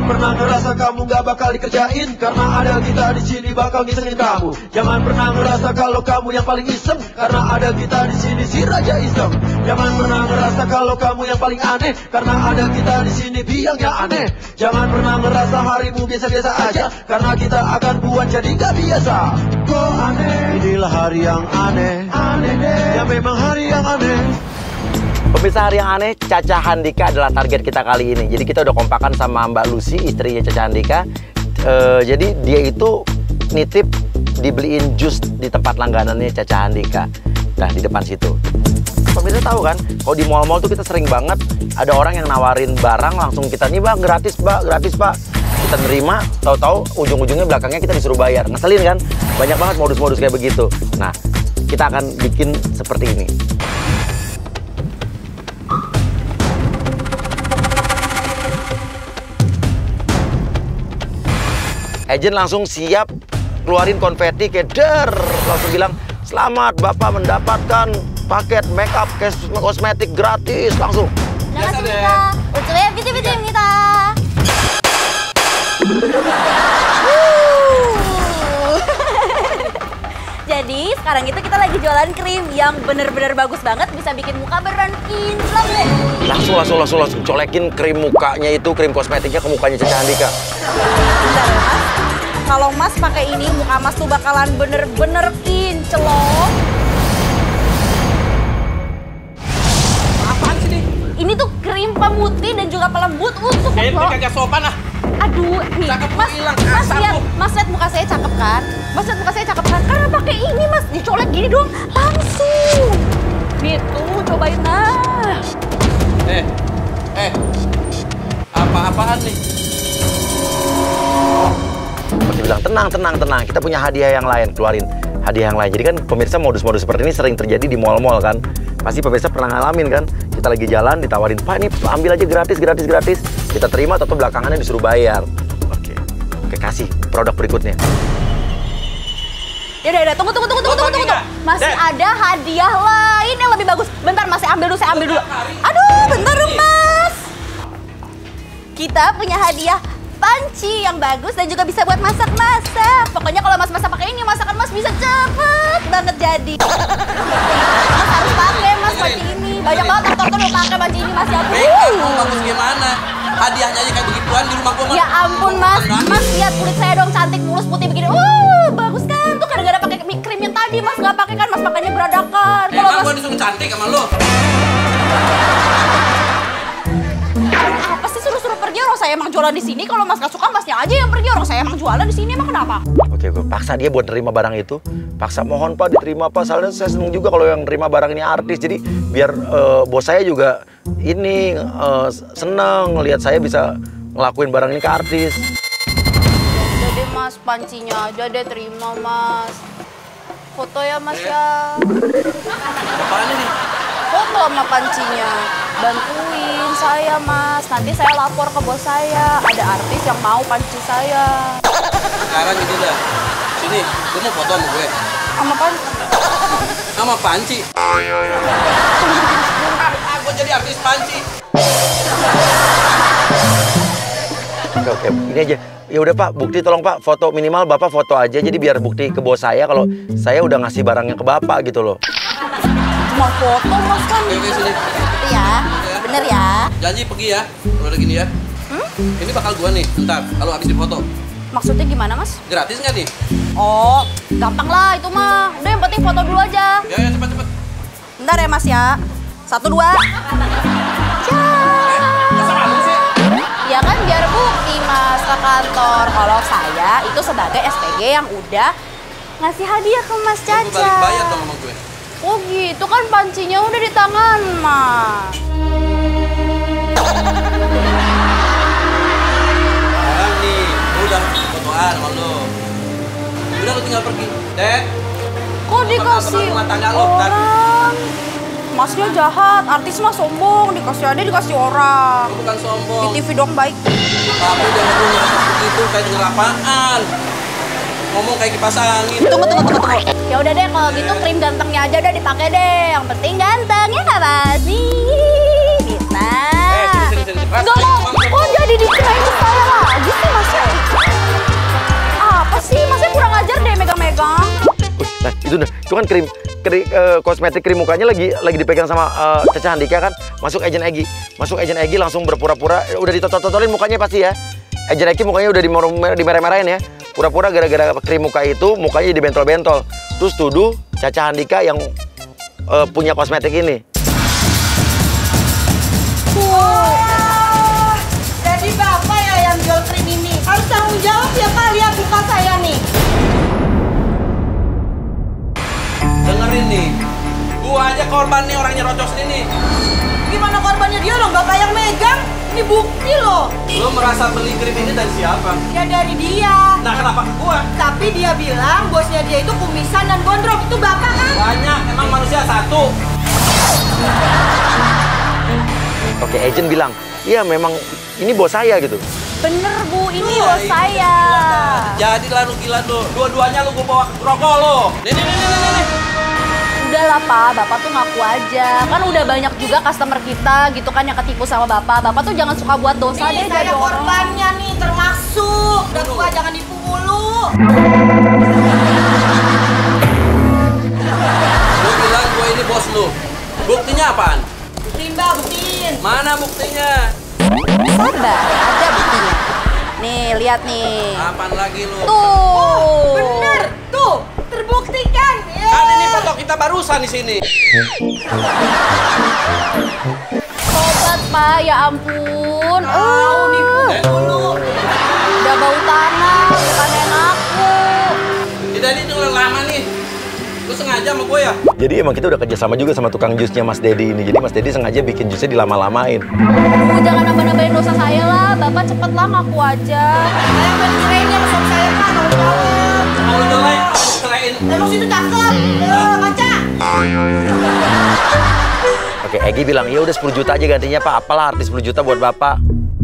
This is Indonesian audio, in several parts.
pernah ngerasa kamu gak bakal dikerjain, karena ada kita di sini bakal ngisengin kamu. Jangan pernah ngerasa kalau kamu yang paling iseng, karena ada kita di sini si raja iseng. Jangan pernah ngerasa kalau kamu yang paling aneh, karena ada kita di sini biangnya aneh. Jangan pernah ngerasa harimu biasa-biasa aja, karena kita akan buat jadi gak biasa. Kok aneh? Inilah hari yang aneh, aneh deh. Ya memang hari yang aneh. Pemirsa, hari yang aneh, Caca Handika adalah target kita kali ini. Jadi kita udah kompakan sama Mbak Lucy, istrinya Caca Handika. Jadi dia itu nitip dibeliin jus di tempat langganannya Caca Handika. Nah, di depan situ. Pemirsa tahu kan, kalau di mall-mall tuh kita sering banget ada orang yang nawarin barang langsung kita, nih Mbak, gratis Mbak, gratis Pak. Kita nerima, tahu-tahu ujung-ujungnya belakangnya kita disuruh bayar. Ngeselin kan? Banyak banget modus-modus kayak begitu. Nah, kita akan bikin seperti ini. Agent langsung siap keluarin konfeti keder, langsung bilang selamat Bapak mendapatkan paket makeup kosmetik gratis langsung. Jadi sekarang itu kita lagi jualan krim yang bener-bener bagus banget, bisa bikin muka beneran kinclong deh. Langsung colekin krim mukanya itu, krim kosmetiknya ke mukanya Caca Handika. Bentar ya Mas, kalau Mas pakai ini muka Mas tuh bakalan bener-bener kinclong. Apaan sih nih? Ini tuh krim pemutih dan juga pelembut untuk muka. Kayaknya kagak sopan ah. Aduh, nih, Mas lihat muka saya cakep kan? Mas lihat muka saya cakep kan? Karena pakai ini Mas, dicolek gini doang, langsung. Nih tuh, cobain nah. Apa-apaan nih? Seperti bilang, tenang. Kita punya hadiah yang lain, keluarin hadiah yang lain. Jadi kan pemirsa modus-modus seperti ini sering terjadi di mall-mall kan. Pasti pemirsa pernah ngalamin kan. Kita lagi jalan, ditawarin, Pak ini ambil aja gratis. Kita terima, atau belakangannya disuruh bayar. Oke, kasih produk berikutnya. Ya udah, tunggu. Masih ada hadiah lain yang lebih bagus. Bentar Mas, saya ambil dulu. Aduh, bentar dong Mas. Kita punya hadiah panci yang bagus dan juga bisa buat masak-masak. Pokoknya kalau Mas masak pakai ini, masakan Mas bisa cepet banget jadi. Mas harus pakai Mas panci ini. Banyak banget aktor udah pakai panci ini Mas ya. Bagus gimana? Hadiahnya aja kayak begituan di rumah gua. Ya ampun Mas, Mas lihat kulit saya dong, cantik mulus putih begini. Bagus kan? Tuh gara-gara pakai krim yang tadi Mas nggak pakai kan, Mas pakainya beradakan. Kalau Mas, Mas gua disuruh cantik sama lu. Apa sih suruh pergi? Orang saya emang jualan di sini. Kalau Mas nggak suka, Masnya aja yang pergi. Orang saya emang jualan di sini, emang kenapa? Oke, gue paksa dia buat nerima barang itu. Paksa, mohon Pak diterima Pak. Soalnya saya seneng juga kalau yang nerima barang ini artis. Jadi biar bos saya juga ini seneng ngelihat saya bisa ngelakuin barang ini ke artis. Udah deh Mas, pancinya aja deh, terima Mas. Foto ya Mas ya. Apaan ini? Foto sama pancinya. Bantuin saya Mas, nanti saya lapor ke bos saya. Ada artis yang mau panci saya. Sekarang gitu dah. Sini, lu mau foto sama gue? Sama panci? Sama panci? Gue jadi artis panci. Oke, ini aja. Ya udah Pak, bukti tolong Pak, foto minimal Bapak foto aja. Jadi biar bukti ke bos saya kalau saya udah ngasih barangnya ke Bapak gitu loh. Cuma foto Mas kan. Oke, sini. Itu ya, bener ya. Janji pergi ya, kalau udah gini ya. Ini bakal gua nih, ntar kalau habis difoto. Maksudnya gimana Mas? Gratis nggak nih? Oh, gampang lah itu mah. Udah yang penting foto dulu aja. Ya, cepet. Bentar ya Mas ya. 1, 2. Ya kan biar bukti Mas ke kantor kalau saya itu sebagai SPG yang udah ngasih hadiah ke Mas Caca. Lu balik bayar dong sama gue. Oh gitu kan, pancinya udah di tangan Mas. Sekarang nih, udah fotoan sama lu. Udah lu tinggal pergi. Dek. Kok dikasih rumah tangga lu, ntar. orang? Masnya jahat, artis mah sombong, dikasih ada dikasih orang. Lu bukan sombong. Di TV dong baik. Kamu jangan ngomong begitu kayak denger apaan. Ngomong kayak kipas angin. Tunggu. Ya udah deh kalau gitu krim gantengnya aja udah dipakai deh. Yang penting ganteng ya nggak Mas? Nih, bisa. Sini. Enggak mau. Oh jadi dikirain saya lagi. Nah itu kan kosmetik krim mukanya lagi dipegang sama Caca Handika kan. Masuk Agent Egy langsung berpura-pura udah ditotol-totolin mukanya pasti ya. Agent Egy mukanya udah dimerah-merahin ya. Pura-pura gara-gara krim muka itu mukanya dibentol-bentol. Terus tuduh Caca Handika yang punya kosmetik ini. Jadi Bapak ya yang jual krim ini. Harus tanggung jawab ya Pak, lihat muka saya nih. Dengerin nih, gua aja korban nih orangnya rocos ini. Gimana korbannya dia dong, Bapak yang megang? Ini bukti loh. Lo merasa beli krim ini dari siapa? Ya dari dia. Nah kenapa ke gua? Tapi dia bilang bosnya dia itu kumisan dan gondrong. Itu Bapak kan? Banyak, emang manusia satu. Oke, agent bilang, iya memang ini bos saya gitu. Bener Bu, ini Iya, bos saya. Jadi lah lu gila tuh, dua-duanya lu gua bawa ke rokok lo. Nih. Udahlah Pak, Bapak tuh ngaku aja. Kan udah banyak juga customer kita gitu kan yang ketipu sama Bapak. Bapak tuh jangan suka buat dosa deh Nih, jadi saya orang. korbannya nih termasuk. Udah tua jangan nipu mulu. Lu bilang gua ini bos lu. Buktinya apaan? Buktiin Mbak, buktiin. Mana buktinya? Sabar, ada buktinya. Nih, lihat nih. Apaan lagi lu? Tuh. Bener, tuh terbuktikan. Kan ini foto kita barusan di sini. Sobat Pak, ya ampun. Tahu nipu dulu. Udah bau tanah, bukan aku. Tidak ini udah lama nih. Lu sengaja sama gue ya? Jadi emang kita udah kerjasama juga sama tukang jusnya Mas Dedi ini. Jadi Mas Dedi sengaja bikin jusnya dilama-lamain. Jangan nambah-nambahin dosa saya lah. Bapak cepet lah ngaku aja. Saya mau dicerain ya sama saya Pak, tanggung jawab. Mau lu jelek, mau cerain. Emang situ cakep. Kaca. Oke, Egy bilang, ya udah 10 juta aja gantinya Pak. Apalah artis 10 juta buat Bapak.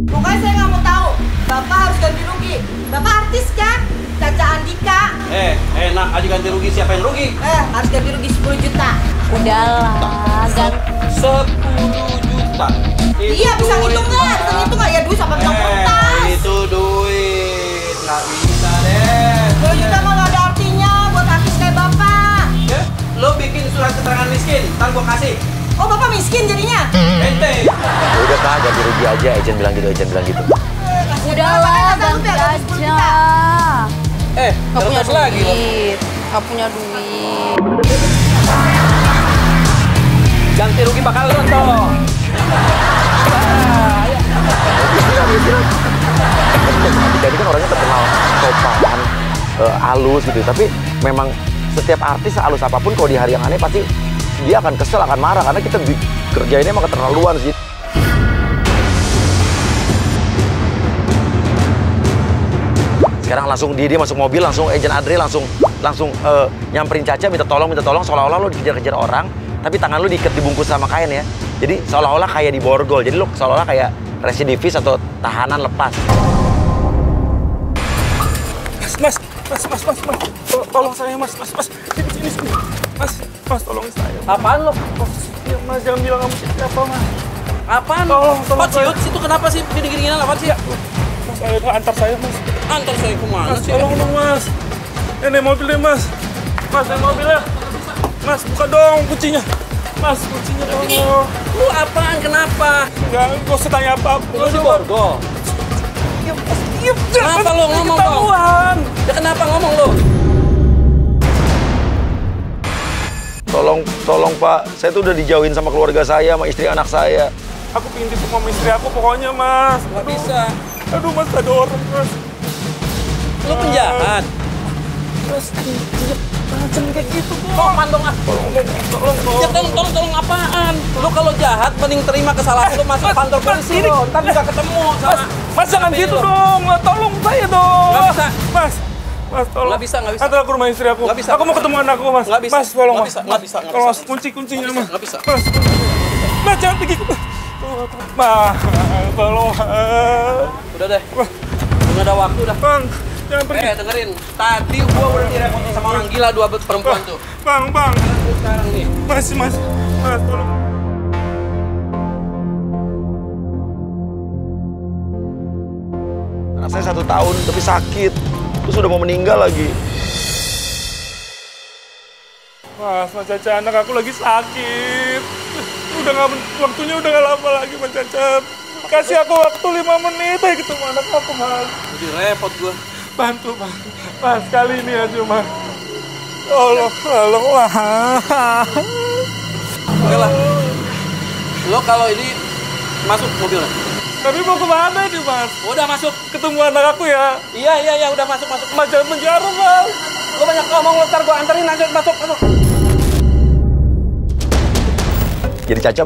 Pokoknya saya nggak mau tahu. Bapak harus ganti rugi. Bapak artis kan? Caca Handika. Enak aja ganti rugi, siapa yang rugi? Harus ganti rugi 10 juta. Udahlah, 10 juta. Iya, bisa ngitung nggak? Bisa ngitung nggak? Ya duit sama bilang kertas. Itu duit. Nggak bisa deh. 10 juta mah nggak ada artinya buat artis kayak Bapak. Ya, lo bikin surat keterangan miskin, ntar gua kasih. Oh, Bapak miskin jadinya? Ente. Ya udah Pak, ganti rugi aja. Agent bilang gitu, Udahlah, ganti aja. Gak punya terus lagi lo. duit. Gak punya duit. Ganti rugi bakal lo toh. Jadi kan orangnya terkenal sopan, halus gitu. Tapi memang setiap artis halus apapun kalau di hari yang aneh pasti dia akan kesel, akan marah. Karena kita kerjainnya emang keterlaluan sih. Sekarang langsung dia masuk mobil, langsung agent Andre langsung nyamperin Caca minta tolong seolah-olah lo dikejar-kejar orang, tapi tangan lo diikat dibungkus sama kain ya. Jadi seolah-olah kayak diborgol. Jadi lo seolah-olah kayak residivis atau tahanan lepas. Mas, tolong saya mas, sini, mas tolongin saya. Apaan lo? Ya, mas jangan bilang kamu siapa mas. Apaan? Tolong Kok saya. ciut situ kenapa sih gini-ginian apaan sih? Mas ayo antar saya mas. Antar saya kemana Mas sih? tolong dong mas. Ini mobil deh mas. Mas ini mobilnya. Mas buka dong kuncinya. Mas kuncinya dong. Lu apaan? Kenapa? Enggak usah tanya apa-apa. Lu diborgol? Iya, Kenapa lo ngomong dong? ketahuan. Ya kenapa ngomong lo? Tolong Pak, saya tuh udah dijauhin sama keluarga saya, sama istri anak saya. Aku pengen ditipu sama istri aku pokoknya mas. Gak bisa. Aduh mas ada orang mas. Lu penjahat. Mas jangan kayak gitu dong. Apaan dong ah? Tolong. Ya tolong apaan? Lu kalau jahat mending terima kesalahan lu masuk kantor polisi lo. Ntar juga ketemu sama. Mas jangan gitu dong. Tolong saya dong. Nggak bisa. Mas tolong. Nggak bisa. Antar aku rumah istri aku. Nggak bisa. Aku mau ketemu anakku mas. Nggak bisa. Mas tolong Nggak mas. bisa. Nggak bisa. Tolong mas kuncinya mas. Nggak bisa. Mas jangan begitu. Mas tolong. Udah deh. Nggak ada waktu dah. Bang jangan pergi. Dengerin. Tadi gua udah direpotin sama orang gila dua perempuan tuh. Bang. Sekarang nih. Mas tolong. Anak saya 1 tahun tapi sakit, terus udah mau meninggal lagi. Mas Caca, anak aku lagi sakit. Waktunya udah nggak lama lagi, Mas Caca. Kasih aku waktu 5 menit aja ketemu anak aku, Mas. Jadi repot gua. Bantu, Mas. Mas, kali ini aja, Mas. Tolong. Oke lah. Lo kalau ini masuk mobilnya. Tapi mau kemana nih, Mas? Udah masuk. Ketemu anak aku ya? Iya, udah masuk. Mas, jangan penjara, Mas. Lo banyak ngomong, lo ntar gua anterin aja, masuk. Jadi Caca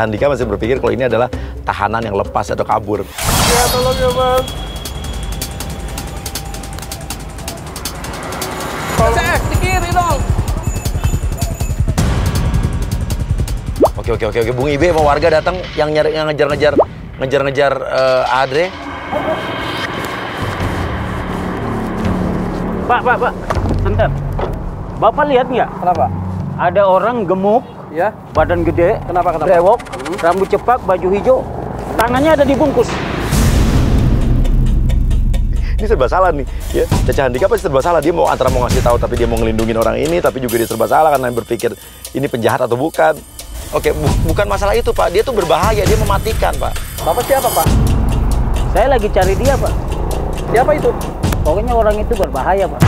Handika masih berpikir kalau ini adalah tahanan yang lepas atau kabur. Ya, tolong ya, Mas. Cek, di kiri dong. Oke. Bung Ibe mau warga datang yang ngejar Adre. Pak, bentar. Bapak lihat nggak? Kenapa? Ada orang gemuk, Ya. badan gede, Kenapa? brewok, rambut cepak, baju hijau, tangannya ada dibungkus. Ini serba salah nih, ya. Caca Handika pasti serba salah. Dia antara mau ngasih tahu, tapi dia mau ngelindungin orang ini, tapi juga dia serba salah karena berpikir ini penjahat atau bukan. Oke, bukan masalah itu, Pak. Dia tuh berbahaya, dia mematikan, Pak. Bapak siapa, Pak? Saya lagi cari dia, Pak. Siapa itu? Pokoknya orang itu berbahaya, Pak.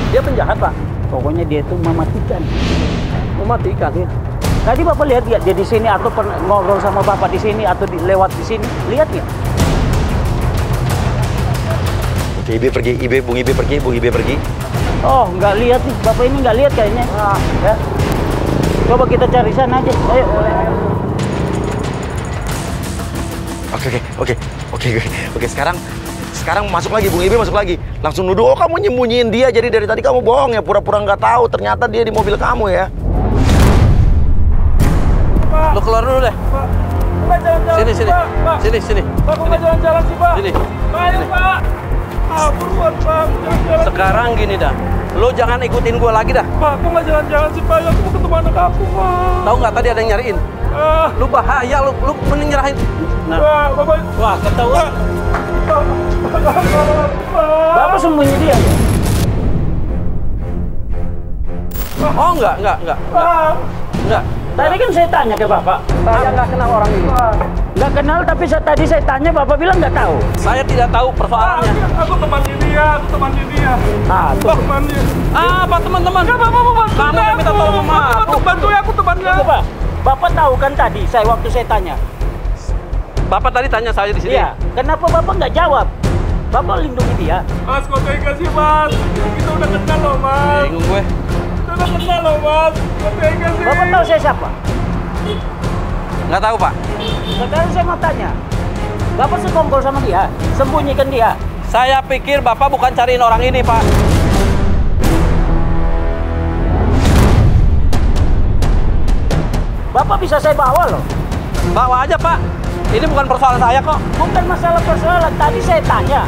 Dia penjahat, Pak. Pokoknya dia itu mematikan. Mematikan. Ya. Tadi Bapak lihat nggak dia di sini atau ngobrol sama Bapak di sini atau lewat di sini? Lihat nggak? Oke, Bung Ibe pergi. Oh, nggak lihat nih. Bapak ini nggak lihat kayaknya. Ya. Coba kita cari sana aja. Ayo. Oke. Sekarang masuk lagi, Bung Ibe masuk lagi. Langsung nuduh, oh kamu nyembunyiin dia, jadi dari tadi kamu bohong ya, pura-pura nggak tahu. Ternyata dia di mobil kamu ya. Pak. Lo keluar dulu deh. Pak. Jalan-jalan. Sini. Pak. Sini. Pak, kok nggak jalan-jalan sih, Pak? Sini. Pak, ayo, Pak. Buruan, Pak. Jalan-jalan. Sekarang gini dah. Lo jangan ikutin gua lagi dah. Pak, kok nggak jalan-jalan sih, Pak? Aku mau ketemu anak aku, Pak. Tahu nggak tadi ada yang nyariin? Lu bahaya, lu mending nyerahin. Nah. Bapak. Wah, ketahuan. Bapak sembunyi dia. Oh, enggak. Tadi kan saya tanya ke Bapak. Saya nggak kenal orang ini. Nggak kenal, tapi tadi saya tanya, Bapak bilang nggak tahu. Saya tidak tahu persoalannya. Aku temannya dia. Ah, tuh. Temannya. Apa teman-teman? Bapak mau bantu Kamu yang minta tolong sama aku. Bantu aku temannya. Coba, Bapak tahu kan tadi waktu saya tanya. Bapak tadi tanya saya di sini. Iya, kenapa Bapak nggak jawab? Bapak lindungi dia. Mas, kok tega sih, Mas? Kita udah kenal loh, Mas. Bingung gue. Kita udah kenal loh, Mas. Kok tega sih? Bapak tahu saya siapa? Nggak tahu, Pak. Sekarang saya mau tanya. Bapak sekongkol sama dia, sembunyikan dia. Saya pikir Bapak bukan cariin orang ini, Pak. Bapak bisa saya bawa loh. Bawa aja, Pak. Ini bukan persoalan saya kok. Bukan masalah persoalan. Tadi saya tanya.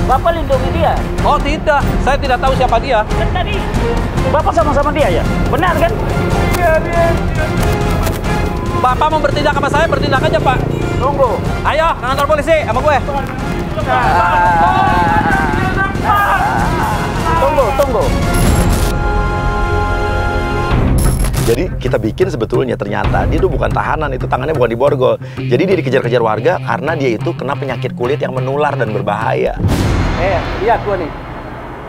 Bapak lindungi dia. Oh, tidak. Saya tidak tahu siapa dia. Kan tadi Bapak sama-sama dia ya? Benar kan? Iya. Bapak mau bertindak sama saya, bertindak aja, Pak. Tunggu. Ayo, ke kantor polisi sama gue. Tunggu. Jadi kita bikin sebetulnya ternyata dia itu bukan tahanan, itu tangannya bukan di borgol. Jadi dia dikejar-kejar warga karena dia itu kena penyakit kulit yang menular dan berbahaya. Lihat gue nih.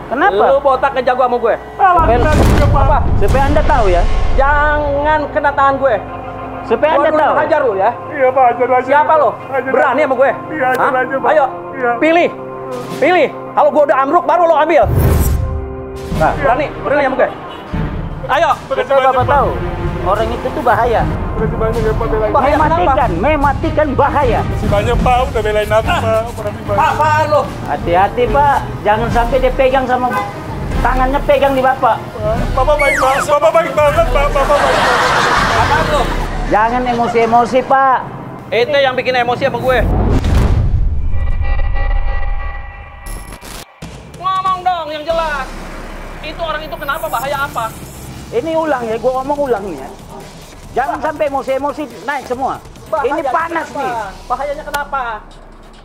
Kenapa? Lu botak ngejago sama gue. Apa? Supaya Anda tahu ya. Jangan kena tangan gue. Supaya Anda tahu. Hajar lu ya. Iya, Pak, ajar aja. Siapa lo? Ajar Berani aja. sama gue? Iya, ajar Hah? aja, Pak. Ayo, Iya. pilih. Kalau gue udah amruk, baru lo ambil. Nah, berani sama gue. Ayo. Supaya Bapak tahu. Orang itu tuh bahaya. Berarti banyak ya, Pak, belain. Bahaya kenapa? Mematikan bahaya. Masih banyak, Pak, udah belain aku, Pak. Berarti banyak. Apaan lo? Hati-hati Pak, jangan sampai dia pegang sama tangannya pegang di Bapak. Bapak baik banget, Pak. Bapak baik banget. Apaan lo? Jangan emosi-emosi Pak. Ente yang bikin emosi sama gue. Ngomong dong yang jelas. Itu orang itu kenapa? Bahaya apa? Ini ulang ya, gua ngomong ulang nih ya. Jangan sampai emosi-emosi naik semua. Bahaya Ini panas kenapa? nih. Bahayanya kenapa?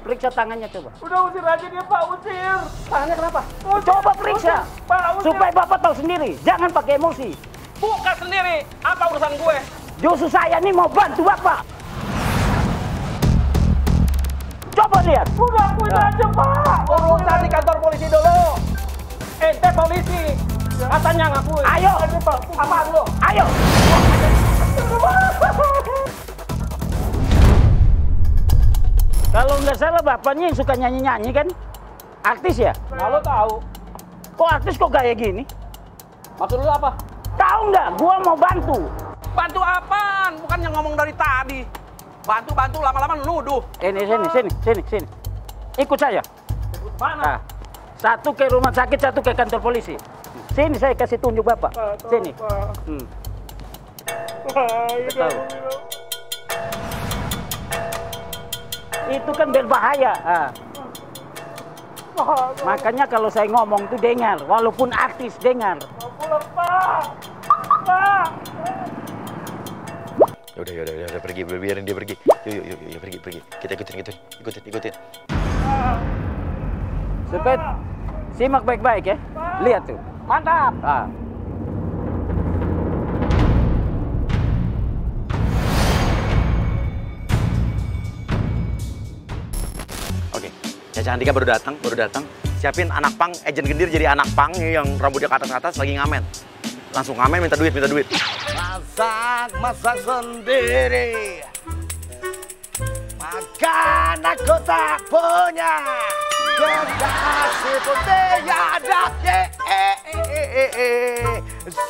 Periksa tangannya coba. Udah usir aja dia, Pak, usir. Tangannya kenapa? Coba periksa. Pak, usir. Supaya Bapak tahu sendiri. Jangan pakai emosi. Buka sendiri. Apa urusan gue? Justru saya nih mau bantu Bapak. Coba lihat. Udah akuin aja, Pak. Urusan di kantor polisi dulu. Ente polisi. Katanya ngakuin. Ayo. Apaan lo? Ayo. Kalau nggak salah bapaknya yang suka nyanyi-nyanyi kan? Artis ya? Nah, lo tahu. Kok artis kok kayak gini? Maksud lo apa? Tahu nggak? Gua mau bantu. Bantu apaan? Bukannya ngomong dari tadi. Bantu lama-lama nuduh. Sini. Ikut saya. Mana? Nah, satu ke rumah sakit, satu ke kantor polisi. Sini saya kasih tunjuk Bapak. Sini. Tahu. Itu kan berbahaya. Makanya kalau saya ngomong tuh dengar, walaupun artis dengar. Udah pergi, biarin dia pergi. Yuk, pergi. Kita ikutin. Sepet, simak baik-baik ya. Lihat tuh. Mantap. Oke, Caca Handika baru datang. Siapin anak pang, agent gendir jadi anak pang yang rambutnya ke atas lagi ngamen. Langsung ngamen minta duit. Masak sendiri. Makan aku tak punya. Kekasih pun tiada.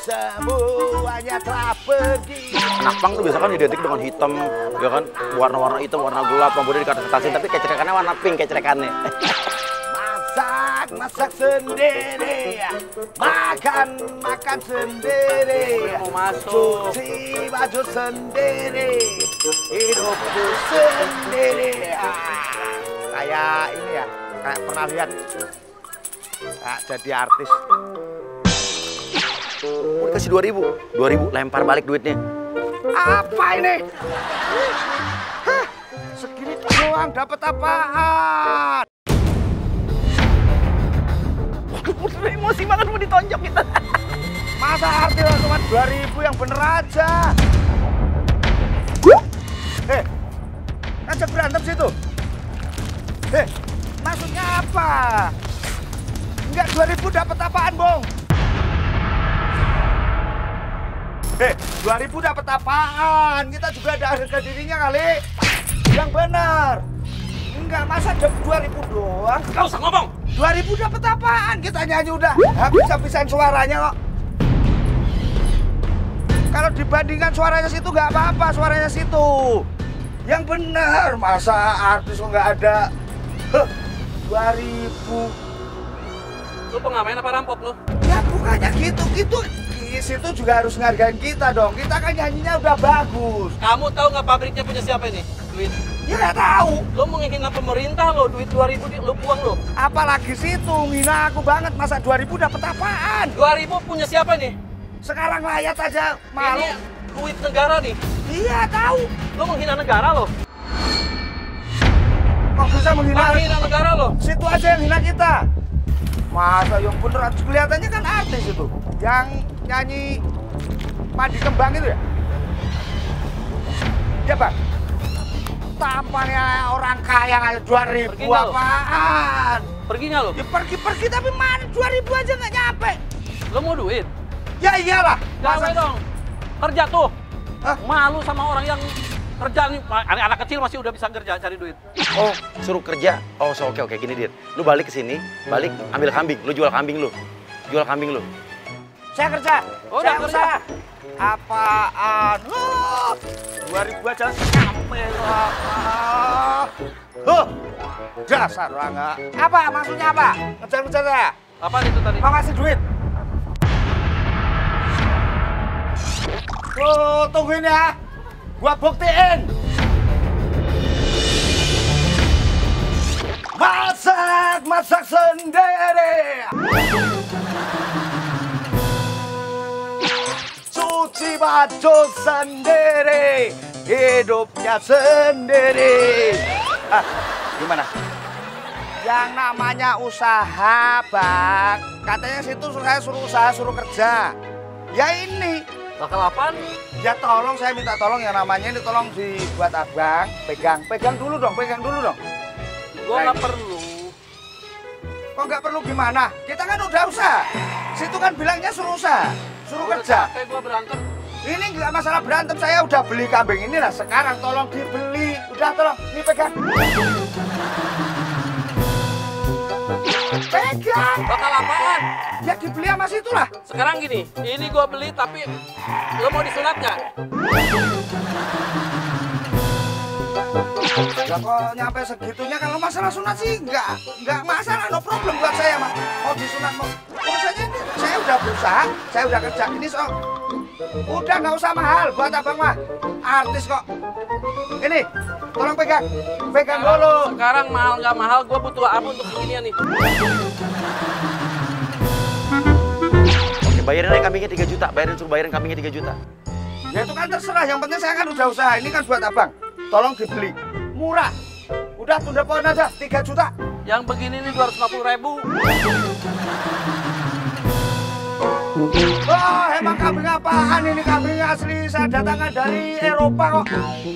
Semuanya telah pergi. Anak pang tuh biasa kan identik dengan hitam, ya kan? Warna-warna hitam, warna gelap, rambutnya dikatasin, tapi kecerekannya warna pink kecerekannya. Masak sendiri, makan sendiri, cuci baju sendiri, hidupku sendiri. Kayak ini ya, kayak pernah lihat jadi artis. Udah kasih 2.000, lempar balik duitnya. Apa ini? Hah, segini doang dapat apaan? Udah emosi banget mau ditonjok kita. Masa artis cuma 2.000 yang bener aja. Ngajak berantem situ. Maksudnya apa? Enggak 2.000 dapat apaan, Bong? 2.000 dapat apaan? Kita juga ada harga dirinya kali. Yang benar. Enggak, masa 2.000 doang? Gak usah ngomong. 2.000 dapat apaan? Kita nyanyi udah habis-habisan suaranya kok. Kalau dibandingkan suaranya situ nggak apa-apa, suaranya situ. Yang benar, masa artis kok nggak ada? 2.000. Lu pengamen apa rampok lu? Ya bukannya gitu. Di situ juga harus ngargain kita dong. Kita kan nyanyinya udah bagus. Kamu tahu nggak pabriknya punya siapa ini? Duit. Ya nggak tahu. Lu menghina pemerintah lo, duit 2.000 lu buang lo. Apalagi situ, ngina aku banget. Masa 2.000 dapat apaan? 2.000 punya siapa nih? Sekarang layat aja malu. Ini duit negara nih. Iya tahu. Lu menghina negara lo. Kok bisa menghina negara lo? Situ aja yang hina kita. Masa yang bener, kelihatannya kan artis itu. Yang nyanyi Padi Kembang itu ya? Ya Bang? Tampaknya orang kaya kayak 2.000 apaan? Perginya lo? Ya pergi tapi mana 2.000 aja nggak nyampe. Lo mau duit? Ya iyalah. Gawe dong. Kerja tuh. Hah? Malu sama orang yang kerja nih. Anak kecil masih udah bisa kerja cari duit. Oh, suruh kerja. Oh, oke gini Dir. Lu balik ke sini, balik ambil kambing. Lu jual kambing lu. Saya kerja. Oh, saya kerja. usaha. Apaan? 2.000 aja nyampe. Dasar orang nggak. Apa maksudnya apa? Ngejar-ngejar saya. Apa itu tadi? Mau ngasih duit. Tungguin ya. Gua buktiin. Masak sendiri. Cuci baju sendiri. Hidupnya sendiri. Gimana? Yang namanya usaha, Bang. Katanya situ saya suruh usaha, suruh kerja. Ya ini. Bakal apaan? Ya tolong, saya minta tolong yang namanya ini tolong dibuat abang. Pegang dulu dong, Gua nggak perlu. Kok nggak perlu gimana? Kita kan udah usaha. Situ kan bilangnya suruh usaha, suruh kerja. Capek gua berantem. Ini nggak masalah berantem, saya udah beli kambing ini lah. Sekarang tolong dibeli. Udah tolong, ini pegang. Pegang. Bakal apaan? Ya dibeli sama situ lah. Sekarang gini, ini gua beli tapi lo mau disunat nggak? Ya kok nyampe segitunya, kalau masalah sunat sih nggak masalah, no problem buat saya mah. Mau disunat mau. Urusannya ini, saya udah berusaha, saya udah kerja ini so. Udah nggak usah mahal buat abang mah. Artis kok. Ini, tolong pegang dulu. Sekarang mahal nggak mahal, gua butuh apa untuk beginian nih? Oke, bayarin aja kambingnya 3 juta. Suruh bayarin kambingnya 3 juta. Ya itu kan terserah, yang penting saya kan udah usaha. Ini kan buat abang. Tolong dibeli. Murah. Udah tunda poin aja 3 juta. Yang begini nih 250.000. Oh, emang kambing apaan ini? Kambing asli saya datangkan dari Eropa kok.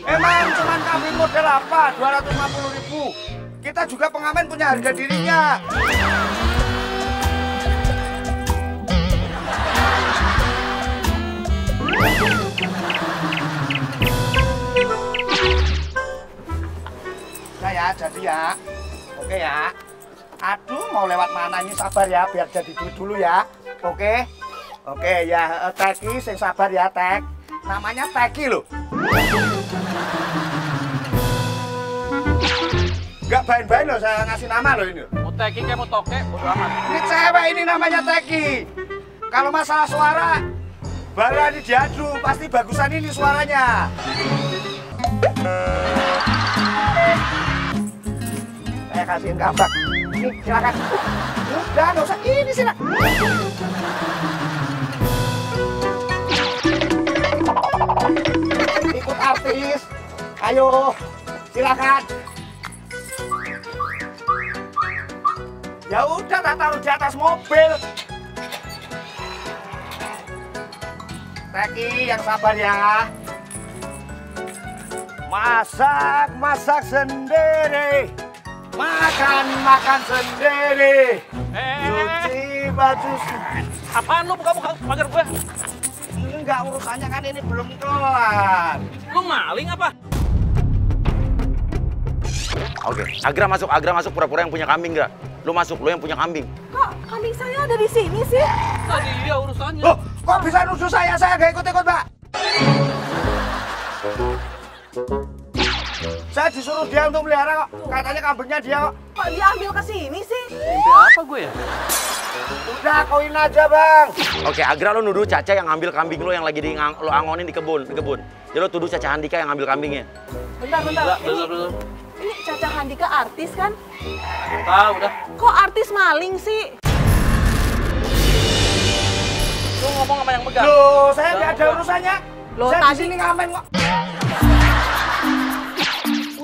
Emang cuman kambing model apa? 250.000. Kita juga pengamen punya harga dirinya. Nah ya, jadi ya. Oke ya. Aduh, mau lewat mana ini, sabar ya, biar jadi duit dulu ya. Oke. Oke ya, Teki, sing sabar ya, Tek. Namanya Teki loh. Gak bain-bain loh saya ngasih nama loh ini. Mau Teki kayak mau Toke, bodo amat. Ini cewek ini namanya Teki. Kalau masalah suara, barani diadu, pasti bagusan ini suaranya. Saya kasihin kabar. Nih, silakan. Udah, nggak usah. Ini sih, Nak. Ikut artis. Ayo, silakan. Ya udah, tak taruh di atas mobil. Teki, yang sabar ya. Masak sendiri. Makan sendiri. Cuci baju. Apaan lu buka-buka pagar gue? Enggak, urusannya kan ini belum kelar. Lu maling apa? Oke, Agra masuk pura-pura yang punya kambing, Gra. Lu masuk, lu yang punya kambing. Kok kambing saya ada di sini sih? Tadi dia urusannya. Loh, kok bisa nuduh saya gak ikut-ikut, Mbak? Saya disuruh dia untuk melihara kok. Katanya kambingnya dia kok. Kok dia ambil ke sini sih? Mimpi apa gue ya? Udah, koin aja, Bang. Oke, Agra lu nuduh Caca yang ngambil kambing lu yang lagi lu angonin di kebun. Jadi lu tuduh Caca Handika yang ngambil kambingnya. Bentar. Belum. Ini Caca Handika artis kan? Tahu udah. Kok artis maling sih? Lu ngomong sama yang megang. Loh, saya nggak ada urusannya. Loh, saya tadi di sini ngamen kok.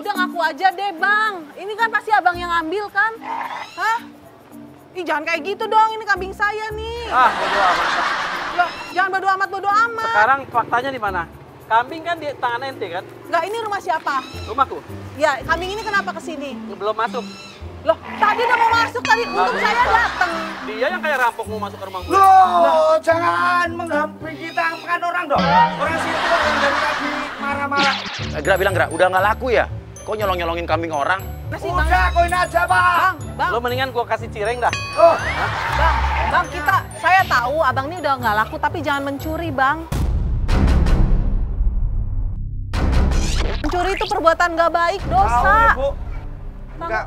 udah ngaku aja deh, Bang. Ini kan pasti abang yang ngambil kan? Hah? Ih, jangan kayak gitu dong. Ini kambing saya nih. Bodo amat. Loh, jangan bodo amat. Sekarang faktanya di mana? Kambing kan di tangan ente kan? Nggak, ini rumah siapa? Rumahku. Ya, kambing ini kenapa kesini? Belum masuk. Loh, tadi udah mau masuk tadi. Untung saya datang. Dia yang kayak rampok mau masuk ke rumah gue. Loh, jangan menghampiri kita kan orang dong. Orang situ yang dari tadi marah-marah. Gra bilang, Gra, udah nggak laku ya? Kok nyolong-nyolongin kambing orang? Masih, Bang. Udah, koin aja, Bang. Bang. Lo mendingan gua kasih cireng dah. Oh, Bang, saya tahu abang ini udah nggak laku, tapi jangan mencuri, Bang. Mencuri itu perbuatan nggak baik, dosa. tahu ya, Bu. Enggak.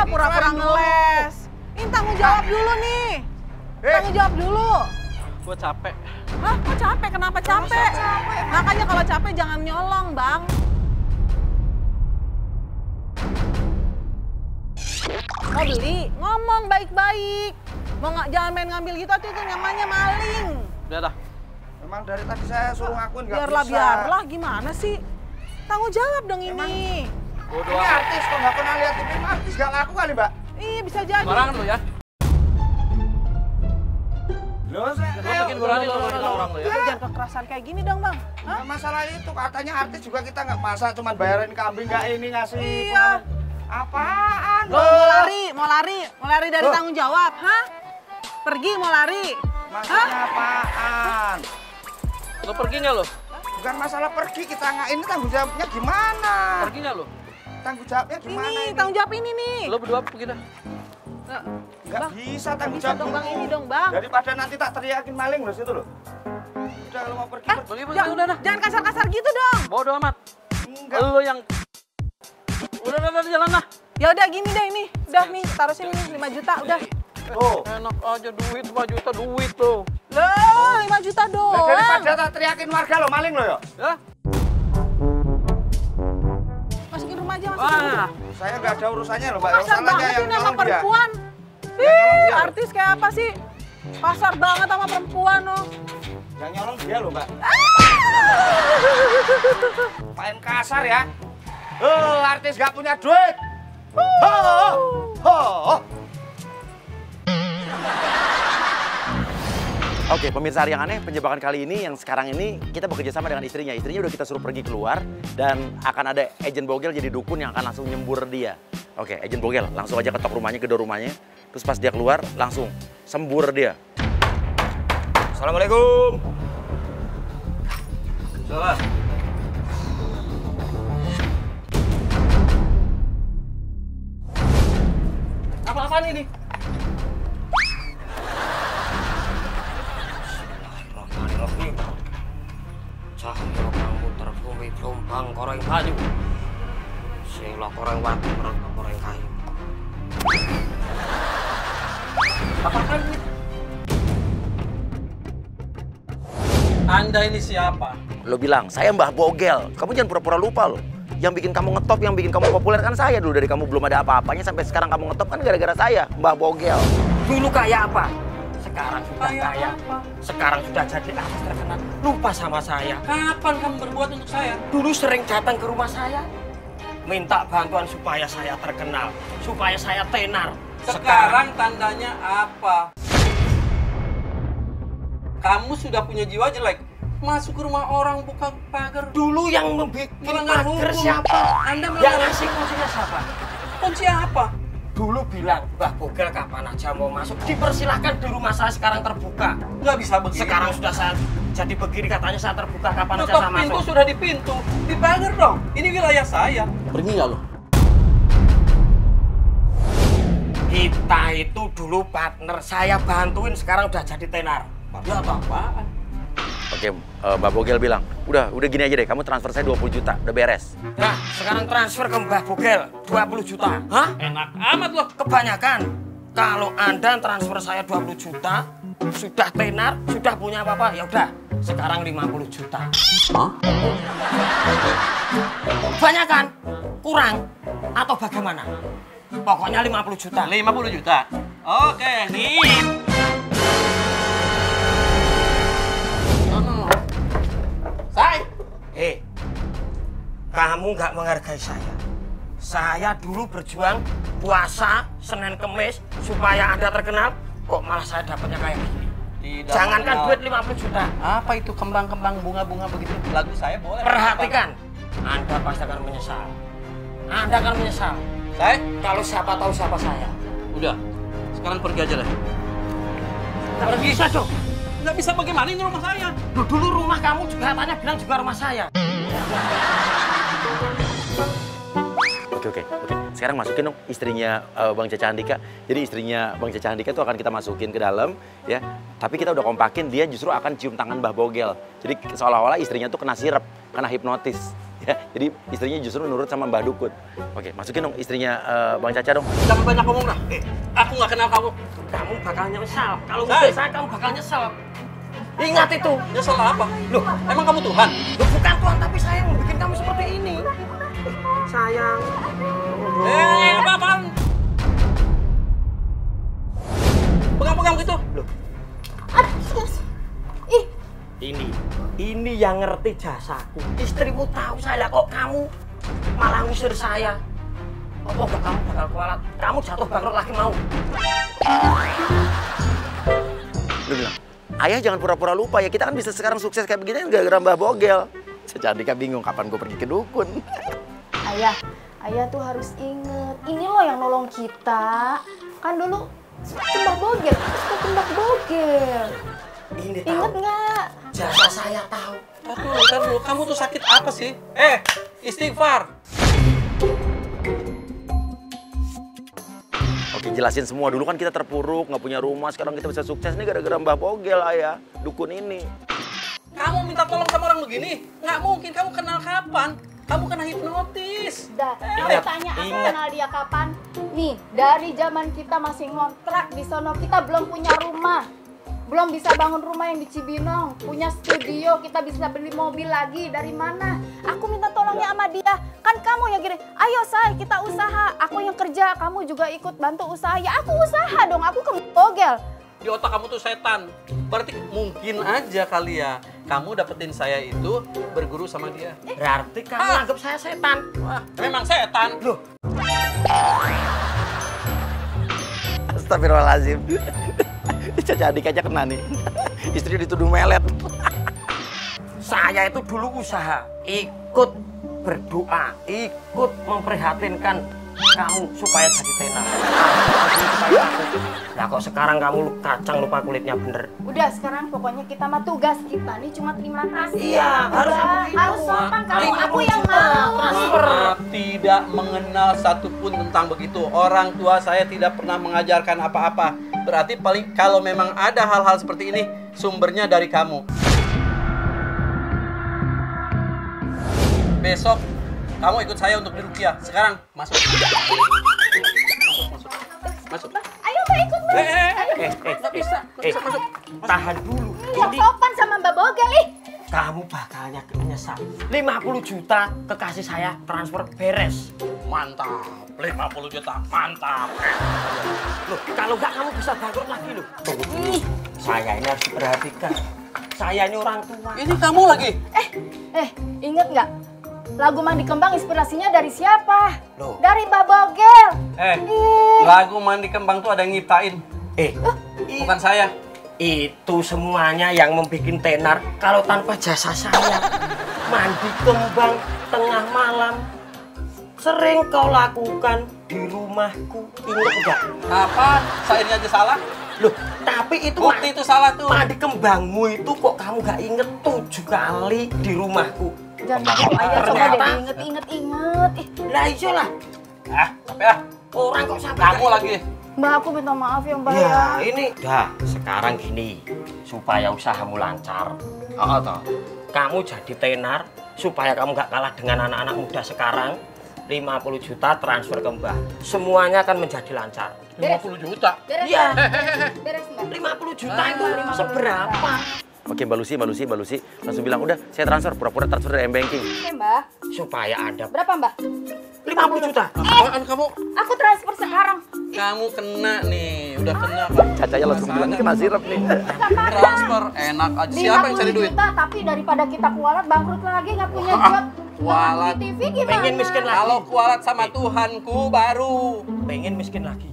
Pura-pura ngeles. Ini tanggung jawab dulu nih. Tanggung jawab dulu. Gua capek. Hah? Kok capek? Kenapa capek? Makanya kalau capek jangan nyolong, Bang. Mau beli, ngomong baik-baik. Jangan main ngambil gitu, itu namanya maling. Udah dah. Memang dari tadi saya suruh ngakuin nggak bisa. Biarlah, gimana sih? Tanggung jawab dong ini. Ini artis kok nggak pernah lihat TV artis nggak laku kali, Mbak? Iya, bisa jadi. Barangan lo ya. Loh, saya Makin berani lo orang lo ya. Jangan kekerasan kayak gini dong, Bang. Hah? nah, masalah itu katanya artis juga kita nggak masa cuman bayarin kambing nggak ini ngasih Iya. apaan Lo mau lari dari tanggung jawab, hah? Pergi mau lari. maksudnya apaan Lo pergi nggak lo? bukan masalah pergi kita nggak ini tanggung jawabnya gimana Pergi nggak lo? tanggung jawabnya gimana Ini, ini tanggung jawab ini nih. Lo berdua pergi dah. nggak Bang, bisa Nggak tanggung bisa jawab dong, Bang. dulu. Ini dong, Bang. Daripada nanti tak teriakin maling loh situ loh udah kalau mau pergi pergi. Pergi udah dah. Jangan kasar-kasar gitu dong. Bodoh amat. enggak Lo yang udah jalan lah. Ya udah gini deh ini. Udah nih, taruh sini nih 5 juta udah. oh Enak aja duit 5 juta duit tuh. Loh, 5 juta nah, doang. daripada tak teriakin warga lo maling lo ya Ya. Masukin rumah aja, masukin rumah. Wah. saya nggak ada urusannya loh mbak Pasar urusan aja banget yang sih nama nyolong dia perempuan. nyolong dia, loh. Artis kayak apa sih? Pasar banget sama perempuan loh. yang nyolong dia loh mbak main kasar ya artis gak punya duit Oke, pemirsa Hari yang Aneh, penjebakan kali ini yang sekarang ini kita bekerja sama dengan istrinya. Istrinya udah kita suruh pergi keluar dan akan ada agen bogel jadi dukun yang akan langsung nyembur dia. Oke, agen bogel langsung aja ketok rumahnya, gedor rumahnya. Terus pas dia keluar langsung sembur dia. Assalamualaikum. Salah. Apa-apaan ini? Bismillahirrahmanirrahim. Cahaya kamu terbumi gelombang koreng kayu. Sila koreng watu merangkap koreng kayu. Apaan ini? Anda ini siapa? Lo bilang, saya Mbah Bogel. Kamu jangan pura-pura lupa lo. Yang bikin kamu ngetop, yang bikin kamu populer kan saya dulu. Dari kamu belum ada apa-apanya sampai sekarang kamu ngetop kan gara-gara saya, Mbah Bogel. Dulu kayak apa? Sekarang sudah kaya. Sekarang sudah jadi artis terkenal. Lupa sama saya. Kapan kamu berbuat untuk saya? Dulu sering datang ke rumah saya. Minta bantuan supaya saya terkenal. Supaya saya tenar. Sekarang tandanya apa? Kamu sudah punya jiwa jelek. Masuk ke rumah orang buka pagar. Dulu yang membuat Melanggar pagar hukum. siapa? Anda Yang melanggar ngasih kuncinya siapa? kunci apa? Dulu bilang, Mbah Bogel kapan aja mau masuk, dipersilahkan di rumah saya sekarang terbuka. Nggak bisa begini. Sekarang sudah saya jadi begini, katanya saya terbuka, kapan aja Tutup saya pintu masuk. sudah di pintu. Di pagar dong. Ini wilayah saya. Pergi nggak lo? Kita itu dulu partner, saya bantuin, sekarang udah jadi tenar. Ya apa-apaan. Oke, Mbah Bogel bilang, udah gini aja deh, kamu transfer saya 20 juta, udah beres. Nah, sekarang transfer ke Mbah Bogel, 20 juta. Hah? Enak amat loh. Kebanyakan. Kalau Anda transfer saya 20 juta, sudah tenar, sudah punya apa-apa, ya udah. Sekarang 50 juta. Hah? Kebanyakan? Kurang? Atau bagaimana? Pokoknya 50 juta. 50 juta. Oke, nih. Say. Kamu nggak menghargai saya. Saya dulu berjuang puasa Senin Kemis supaya Anda terkenal, kok malah saya dapatnya kayak gini. Tidak. Jangankan duit 50 juta. Apa itu kembang-kembang bunga-bunga begitu? Lagu saya boleh. Perhatikan, Anda pasti akan menyesal. Anda akan menyesal. Say. Kalau siapa tahu siapa saya. Udah. Sekarang pergi aja lah. Nggak bisa dong. Nggak bisa bagaimana ini rumah saya? Loh, dulu rumah kamu juga katanya bilang juga rumah saya. Oke. Sekarang masukin dong istrinya Bang Caca Handika. Jadi istrinya Bang Caca Handika itu akan kita masukin ke dalam, ya. Tapi kita udah kompakin, dia justru akan cium tangan Mbah Bogel. Jadi seolah-olah istrinya tuh kena sirep, kena hipnotis. Ya, jadi istrinya justru nurut sama Mbah Dukun. Oke, masukin dong istrinya Bang Caca dong. Jangan banyak ngomong lah. Aku nggak kenal kamu. Kamu bakal nyesal. Kalau ngusir saya, kamu bakal nyesel. Ingat itu. Nyesel apa? Loh, emang kamu Tuhan? Loh, bukan Tuhan, tapi saya yang membuat kamu seperti ini. Sayang. Apaan? Pegang-pegang gitu. Loh. Ini yang ngerti jasaku. Istrimu tahu saya, kok kamu malah ngusir saya. Oh, kamu bakal kualat. Kamu jatuh bangkrut lagi mau. Lu bilang, ayah jangan pura-pura lupa ya, kita kan bisa sekarang sukses kayak begini gara-gara Mbah Bogel. Caca Andika bingung kapan gue pergi ke dukun. Ayah tuh harus inget, ini loh yang nolong kita. Kan dulu Mbah Bogel, terus Mbah Bogel. Ini Ingat nggak? Jasa saya tahu. Ntar dulu, kamu tuh sakit apa sih? Istighfar. Oke, jelasin semua. Dulu kan kita terpuruk, nggak punya rumah. Sekarang kita bisa sukses nih gara-gara Mbah Bogel, ayah. Dukun ini. Kamu minta tolong sama orang begini? Nggak mungkin, kamu kenal kapan? Kamu kena hipnotis. Tanya aku kenal dia kapan? Nih, dari zaman kita masih ngontrak di sono, kita belum punya rumah. Belum bisa bangun rumah yang di Cibinong, punya studio, kita bisa beli mobil lagi. Dari mana? Aku minta tolongnya sama dia. Kan kamu yang gini, ayo say, kita usaha. Aku yang kerja, kamu juga ikut bantu usaha. Ya aku usaha dong, aku ke Bogel. Di otak kamu tuh setan. Berarti mungkin aja kali ya, kamu dapetin saya itu berguru sama dia. Berarti kamu anggap saya setan. Wah, memang setan. Loh. Astagfirullahaladzim. Caca Andika aja kena nih. Istri dituduh melet. Saya itu dulu usaha, ikut berdoa, ikut memprihatinkan kamu supaya jadi tenar. Nah kok sekarang kamu kacang lupa kulitnya bener. Udah sekarang pokoknya kita mah tugas kita nih cuma terima kasih. Iya, harus sopan kalau aku yang mau. Maaf, tidak mengenal satupun tentang begitu. Orang tua saya tidak pernah mengajarkan apa-apa. Berarti paling kalau memang ada hal-hal seperti ini, sumbernya dari kamu. Besok kamu ikut saya untuk diruqyah. Sekarang masuk. Masuk. Ayo Mbak ikut Mbak. Nggak bisa masuk. Tahan dulu. Yang sopan sama Mbak Bogel nih. Kamu bakalnya menyesal. 50 juta kekasih saya transfer beres. Mantap. 50 juta. Mantap. Loh, kalau nggak kamu bisa bangkrut lagi loh. Saya ini harus diperhatikan. Saya ini orang tua. Ini kamu lagi. Inget nggak? Lagu Mandi Kembang inspirasinya dari siapa? Loh. Dari Mbak Bogel. Lagu Mandi Kembang tuh ada yang nyiptain. Bukan saya. Itu semuanya yang membuat tenar kalau tanpa jasa saya. Mandi kembang tengah malam sering kau lakukan di rumahku. Ingat enggak? Apa? Sairnya aja salah? Loh, tapi itu bukti itu salah tuh. Mandi kembangmu itu kok kamu gak inget 7 kali di rumahku. Jangan gitu ayah, coba deh inget-inget. Lah iyalah. Sampai ah. Orang kok sampai kamu lagi. Mbak, aku minta maaf ya Mbak ya. Ini dah, sekarang gini, supaya usahamu lancar. Toh. Kamu jadi tenar supaya kamu gak kalah dengan anak-anak muda sekarang. 50 juta transfer ke Mbah. Semuanya akan menjadi lancar. 50 juta? Iya. Beres Mbak. 50 juta itu seberapa? Oke, Mbak Lucy langsung bilang, udah saya transfer, pura-pura transfer dari M-Banking. Oke Mbak. Supaya Anda. Berapa Mbak? 50 juta. Apaan kamu? Aku transfer sekarang. Kamu kena nih, udah kena. Cacanya langsung bilang, kena sirap nih. Transfer, enak aja. Siapa yang cari duit? 50 juta, tapi daripada kita kualat bangkrut lagi, nggak punya job. Kualat. Di TV gimana? Pengen miskin lagi. Kalau kualat sama Tuhanku baru. Pengen miskin lagi.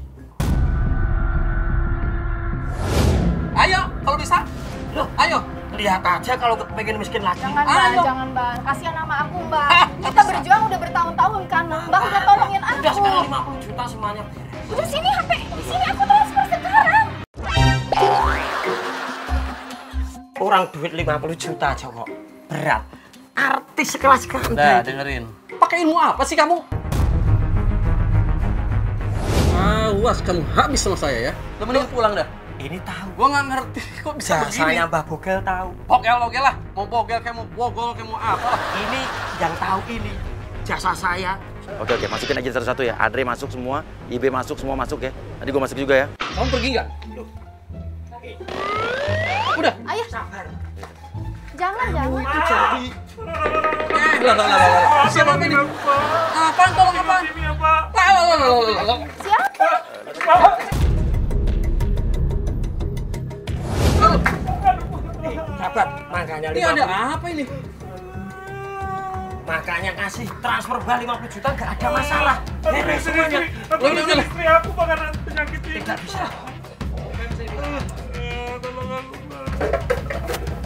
Ayo, kalau bisa. Loh, ayo. Lihat aja kalau pengen miskin lagi. Jangan Mbak, jangan Mbak. Kasihan sama aku Mbak. Kita berjuang udah bertahun-tahun kan. Mbak udah tolongin aku. Udah sekarang 50 juta semuanya beres. Udah sini HP, di sini aku transfer sekarang. Orang duit 50 juta aja kok. Berat. Artis sekelas kamu. Udah, dengerin. Pakai ilmu apa sih kamu? Awas kamu habis sama saya ya. Lo mending pulang dah. Ini tahu. Gua nggak ngerti kok bisa begini. Saya Mbah Bogel tahu. Bogel lah. Mau bogel kayak mau bogol kayak mau apa lah. Ini yang tahu ini. Jasa saya. Oke, masukin aja satu-satu ya. Andre masuk semua, IB masuk, semua masuk ya. Nanti gue masuk juga ya. Kamu pergi nggak? Udah. Ayo. Sabar. Jangan. Lah. Siapa ini? Apaan tolong apaan? Lah. Siapa? Sabar, makanya Ini ada apa ini? Makanya kasih transfer bal 50 juta nggak ada masalah. Beres semuanya. Istri aku bakalan penyakit ini. Tidak bisa. Tolong aku, Bang.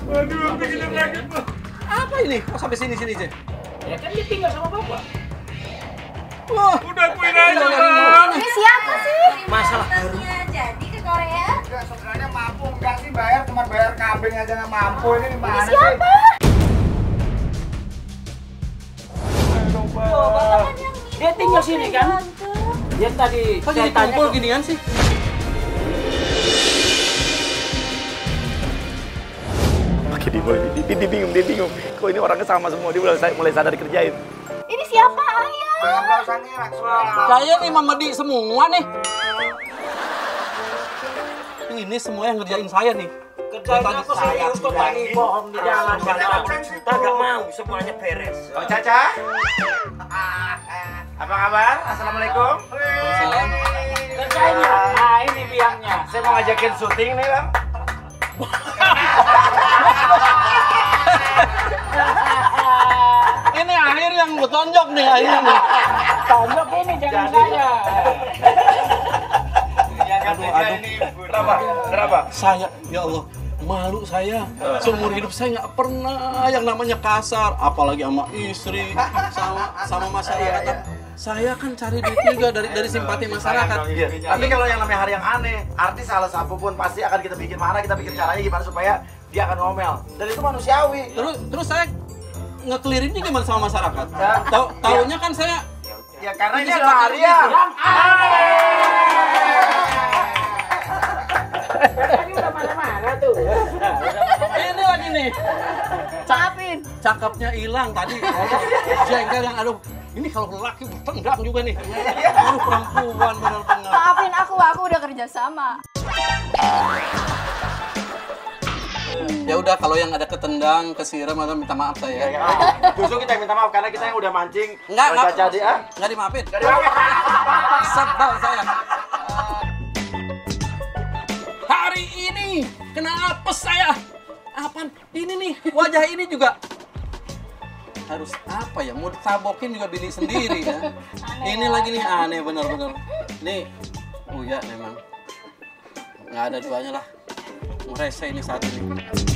Aduh, aku bikin sakit, Bang. Apa ini? Kok sampai sini sih? Ya kan dia tinggal sama bapak. Wah, Udah akuin aja, Bang. Ini siapa sih? Masalah baru. Jadi ke Korea. Enggak, sebenarnya mampu enggak sih bayar, cuma bayar kambing aja nggak mampu. Ini gimana sih? Siapa? Dia tinggal sini kan? Dia tadi kok jadi kumpul ginian sih? Oke, dia bingung. Kok ini orangnya sama semua, dia mulai sadar dikerjain. Ini siapa, Ayah? Enggak usah ngira, semua. Saya nih Mamedi semua nih. Ini semua yang ngerjain saya nih. Kerjanya aku serius kok lagi bohong di jalan. Bal 50 juta nggak mau, semuanya beres. Oh, Caca. Apa kabar? Assalamualaikum. Waalaikumsalam. kerjanya. Nah, ini biangnya. Saya mau ngajakin syuting nih, Bang. Ini akhir yang gue tonjok nih akhirnya nih. Tonjok ini jangan saya. Kenapa? Kenapa? Saya, ya Allah, malu saya. Seumur hidup saya nggak pernah yang namanya kasar, apalagi sama istri, sama masyarakat. Saya kan cari duit juga dari simpati masyarakat. Tapi kalau yang namanya hari yang aneh, artis salah apapun pasti akan kita bikin marah, kita pikir caranya gimana supaya dia akan ngomel. Dan itu manusiawi. Terus saya ngekelirinnya gimana sama masyarakat? Taunya kan saya Ya karena ini adalah hari yang Tadi udah marah-marah tuh. ini lagi nih. Maafin. Cakepnya hilang tadi. Jengkel yang aduh. Ini kalau lelaki tendang juga nih. Aduh perempuan benar-benar. Maafin aku udah kerja sama. Ya udah kalau yang ada ketendang, kesiram atau minta maaf saya. justru kita yang minta maaf karena kita yang udah mancing. Enggak jadi Enggak dimaafin. Sebel saya. Hari ini kena apes saya. Apaan? Ini nih, wajah ini juga harus apa ya? Mau ditabokin juga bini sendiri ya. Ini lagi nih aneh bener-bener. Nih, ya memang nggak ada duanya lah. Rese ini saat ini.